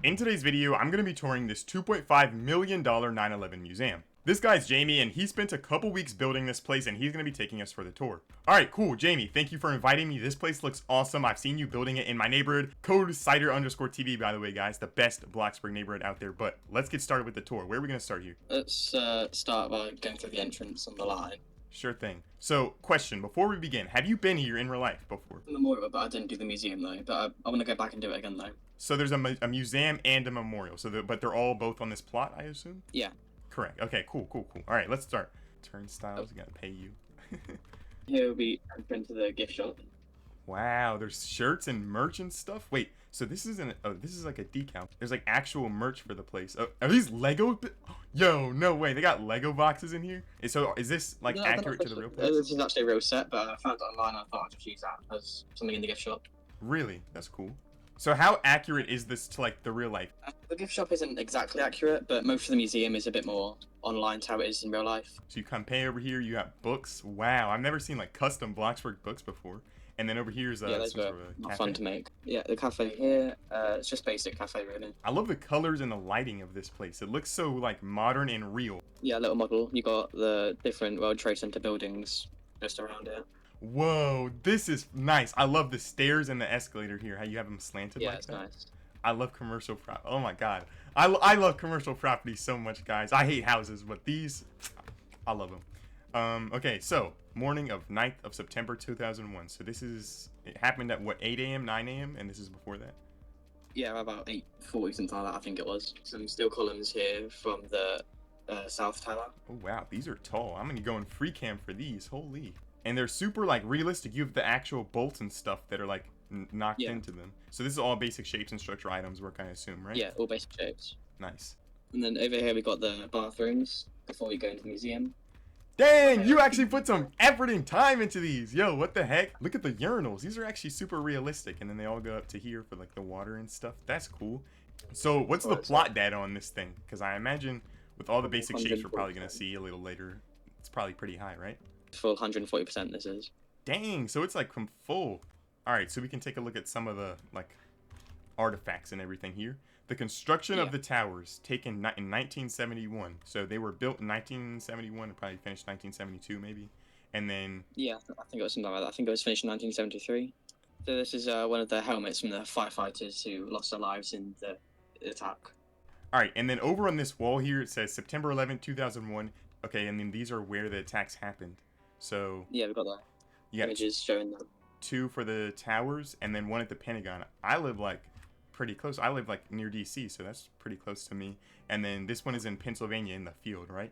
In today's video, I'm going to be touring this $2.5 million 9/11 museum. This guy's Jamie, and he spent a couple weeks building this place, and he's going to be taking us for the tour. Alright, cool. Jamie, thank you for inviting me. This place looks awesome. I've seen you building it in my neighborhood. Code Cyder_TV, by the way, guys. The best Bloxburg neighborhood out there. But let's get started with the tour. Where are we going to start here? Let's start by going through the entrance on the line. Sure thing. So, question, before we begin, have you been here in real life before? Memorial, but I didn't do the museum though. But I want to go back and do it again though. So there's a museum and a memorial. So, but they're all both on this plot, I assume? Yeah. Correct. Okay, cool. All right, let's start. Turnstiles, gotta pay you. Here we enter into the gift shop. Wow, there's shirts and merch and stuff. Wait, so this isn't, oh, this is like a decal. There's like actual merch for the place. Oh, are these Lego? Yo, no way, they got Lego boxes in here? So is this like accurate to the real place? This is actually a real set, but I found it online and I thought I'd just use that as something in the gift shop. Really? That's cool. So how accurate is this to like the real life? The gift shop isn't exactly accurate, but most of the museum is a bit more online to how it is in real life. So you come pay over here, you got books. Wow, I've never seen like custom Bloxburg books before. And then over here is yeah, those were not fun to make. Yeah, the cafe here, it's just basic cafe really. I love the colors and the lighting of this place. It looks so like modern and real. Yeah, little model. You got the different World Trade Center buildings just around it. Whoa, this is nice. I love the stairs and the escalator here. How you have them slanted yeah, like it's that. nice. I love commercial property. Oh my god, I love commercial property so much, guys. I hate houses, but these, I love them. Okay, so morning of 9th of September 2001. So this is, it happened at what, 8 a.m., 9 a.m., and this is before that? Yeah, about 8:40, something like that, I think it was. Some steel columns here from the South Tower. Oh wow, these are tall. I'm gonna go in free cam for these. Holy. And they're super like realistic. You have the actual bolts and stuff that are like knocked into them. So this is all basic shapes and structural items work, I assume, right? Yeah, all basic shapes. Nice. And then over here we got the bathrooms before we go into the museum. Dang, you actually put some effort and time into these. Yo, what the heck? Look at the urinals. These are actually super realistic. And then they all go up to here for like the water and stuff. That's cool. So what's the plot data on this thing? Because I imagine with all the basic shapes we're probably going to see a little later, it's probably pretty high, right? Full 140% this is. Dang, so it's like from full. All right, so we can take a look at some of the like artifacts and everything here. The construction of the towers taken in 1971. So they were built in 1971 and probably finished 1972 maybe. And then... Yeah, I think it was something like that. I think it was finished in 1973. So this is one of the helmets from the firefighters who lost their lives in the attack. All right, and then over on this wall here, it says September 11, 2001. Okay, and then these are where the attacks happened. So... Yeah, we've got that. Yeah, images showing them. 2 for the towers, and then 1 at the Pentagon. I live like... pretty close. I live like near DC, so that's pretty close to me. And then this one is in Pennsylvania in the field, right?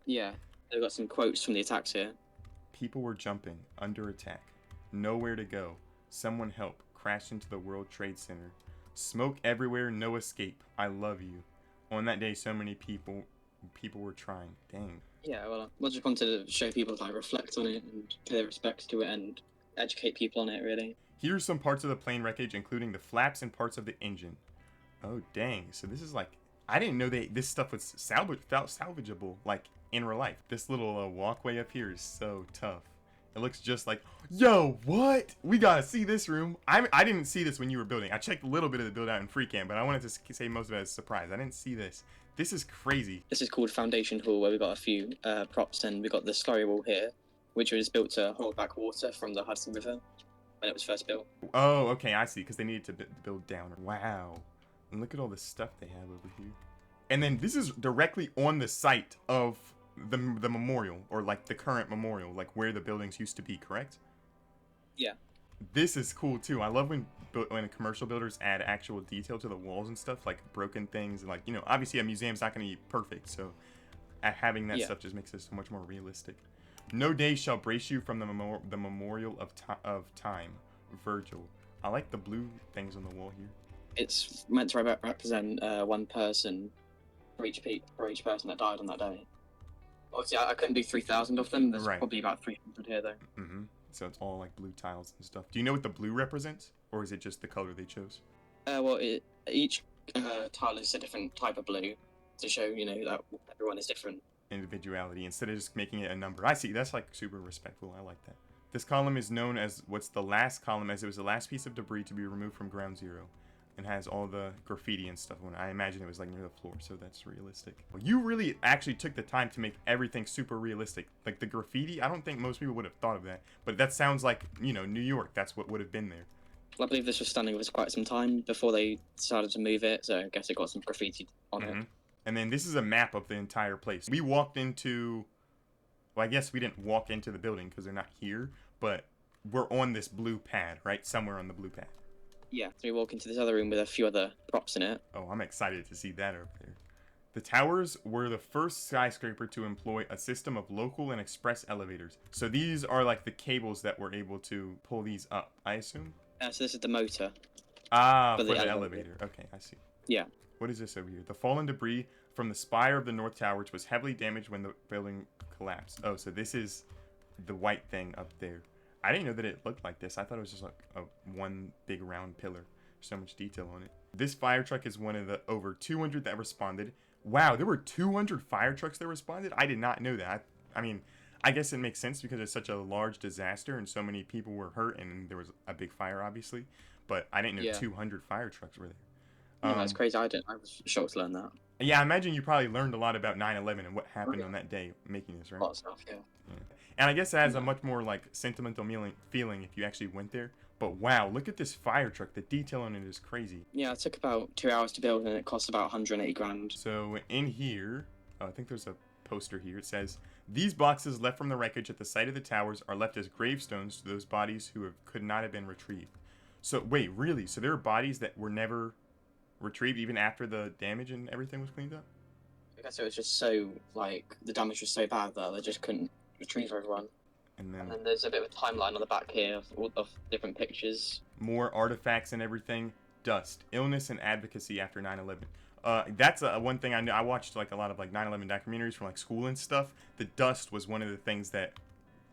Yeah, they've got some quotes from the attacks here. People were jumping, under attack, nowhere to go. Someone help, crashed into the World Trade Center. Smoke everywhere, no escape. I love you. On that day, so many people were trying. Dang. Yeah, well, I just wanted to show people to like reflect on it and pay their respects to it and educate people on it, really. Here's some parts of the plane wreckage, including the flaps and parts of the engine. Oh, dang. So this is like... I didn't know this stuff was salvageable, like, in real life. This little walkway up here is so tough. It looks just like... Yo, what? We gotta see this room. I didn't see this when you were building. I checked a little bit of the build out in free cam, but I wanted to say most of it as a surprise. I didn't see this. This is crazy. This is called Foundation Hall, where we got a few props, and we got the slurry wall here, which was built to hold back water from the Hudson River when it was first built. Oh, okay, I see, because they needed to build down. Wow. And look at all the stuff they have over here. And then this is directly on the site of the memorial, or like the current memorial, like where the buildings used to be, correct? Yeah. This is cool too. I love when commercial builders add actual detail to the walls and stuff, like broken things, and like, you know, obviously a museum's not going to be perfect, so having that stuff just makes it so much more realistic. No day shall brace you from the memorial of time, Virgil. I like the blue things on the wall here. It's meant to represent one person for each person that died on that day. Obviously, I couldn't do 3,000 of them. There's probably about 300 here, though. Mm-hmm. So it's all like blue tiles and stuff. Do you know what the blue represents, or is it just the color they chose? Well, each tile is a different type of blue to show, you know, that everyone is different. Individuality instead of just making it a number. I see. That's like super respectful. I like that. This column is known as what's the last column, as it was the last piece of debris to be removed from ground zero. and has all the graffiti and stuff on it. I imagine it was like near the floor, so that's realistic. Well, you really actually took the time to make everything super realistic. Like the graffiti, I don't think most people would have thought of that, but that sounds like, you know, New York. That's what would have been there. Well, I believe this was standing for quite some time before they decided to move it, so I guess it got some graffiti on it. And then this is a map of the entire place. We walked into, well, I guess we didn't walk into the building because they're not here, but we're on this blue pad, right? Somewhere on the blue pad. Yeah, so we walk into this other room with a few other props in it. Oh, I'm excited to see that over there. The towers were the first skyscraper to employ a system of local and express elevators. So these are like the cables that were able to pull these up, I assume? So this is the motor. Ah, for the elevator. Okay, I see. Yeah. What is this over here? The fallen debris from the spire of the North Tower, which was heavily damaged when the building collapsed. Oh, so this is the white thing up there. I didn't know that it looked like this. I thought it was just like one big round pillar. So much detail on it. This fire truck is one of the over 200 that responded. Wow, there were 200 fire trucks that responded? I did not know that. I mean, I guess it makes sense because it's such a large disaster and so many people were hurt and there was a big fire, obviously. But I didn't know 200 fire trucks were there. No, that's crazy. I was shocked to learn that. Yeah, I imagine you probably learned a lot about 9/11 and what happened on that day making this, right? A lot of stuff, yeah. And I guess it has a much more like sentimental feeling if you actually went there. But wow, look at this fire truck. The detail on it is crazy. Yeah, it took about 2 hours to build and it cost about 180 grand. So in here, I think there's a poster here. It says, these boxes left from the wreckage at the site of the towers are left as gravestones to those bodies who could not have been retrieved. So wait, really? So there are bodies that were never retrieved even after the damage and everything was cleaned up? I guess it was just so, like, the damage was so bad that they just couldn't retrieve everyone. And then there's a bit of a timeline on the back here of different pictures. More artifacts and everything. Dust, illness, and advocacy after 9/11. That's one thing I know. I watched like a lot of like 9/11 documentaries from like school and stuff. The dust was one of the things that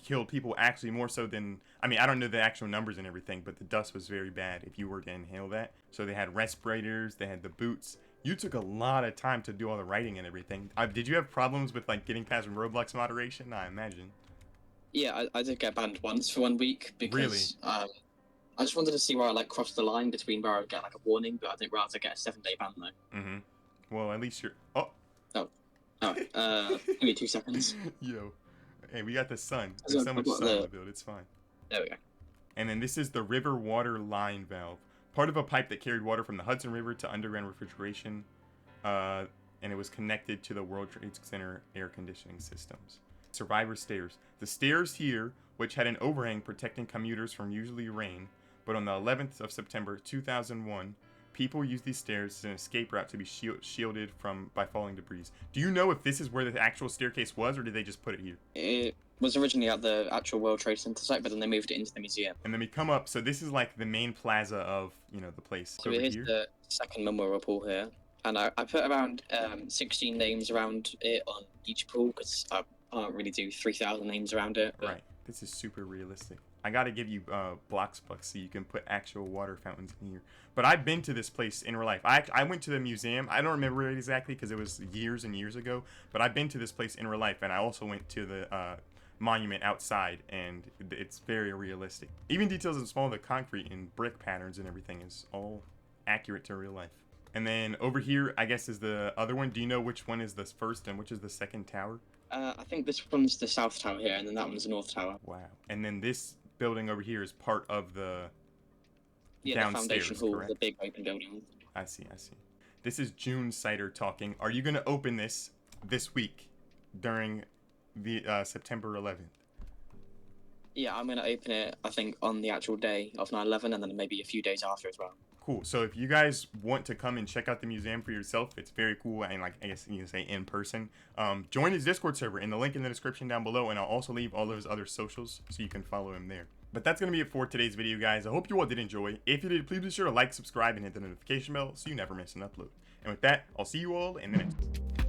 killed people actually more so than, I mean, I don't know the actual numbers and everything, but the dust was very bad if you were to inhale that. So they had respirators, they had the boots. You took a lot of time to do all the writing and everything. Did you have problems with like getting past Roblox moderation? I imagine. Yeah, I did get banned once for 1 week because I just wanted to see where I like crossed the line between where I would get like a warning, but I didn't realize I'd get a 7-day ban though. Well, at least you're. Give me 2 seconds. Yo, hey, we got the sun. There's so much sun in the build. It's fine. There we go. And then this is the river water line valve, part of a pipe that carried water from the Hudson River to underground refrigeration, and it was connected to the World Trade Center air conditioning systems. Survivor stairs. The stairs here, which had an overhang protecting commuters from usually rain, but on the 11th of September 2001, people used these stairs as an escape route to be shielded by falling debris. Do you know if this is where the actual staircase was, or did they just put it here? It was originally at the actual World Trade Center site, but then they moved it into the museum. And then we come up, so this is like the main plaza of, you know, the place. So here's the second memorial pool here, and I put around 16 names around it on each pool, because I can't really do 3,000 names around it. But... Right, this is super realistic. I gotta give you Bloxburg so you can put actual water fountains in here. But I've been to this place in real life. I went to the museum. I don't remember it exactly because it was years and years ago. But I've been to this place in real life, and I also went to the monument outside, and it's very realistic. Even details as small as the concrete and brick patterns and everything is all accurate to real life. And then over here, I guess, is the other one. Do you know which one is the first and which is the second tower? I think this one's the South Tower here, and then that one's the North Tower. Wow. And then this building over here is part of the downstairs, the foundation hall, correct? The big open building. I see. This is June Cyder talking. Are you going to open this week during the September 11th? Yeah, I'm going to open it, I think, on the actual day of 9/11, and then maybe a few days after as well. Cool. So if you guys want to come and check out the museum for yourself, it's very cool, and like I guess you can say in person. Join his Discord server in the link in the description down below, and I'll also leave all of his other socials so you can follow him there. But that's going to be it for today's video, guys. I hope you all did enjoy. If you did, please be sure to like, subscribe, and hit the notification bell so you never miss an upload. And with that, I'll see you all in the next one.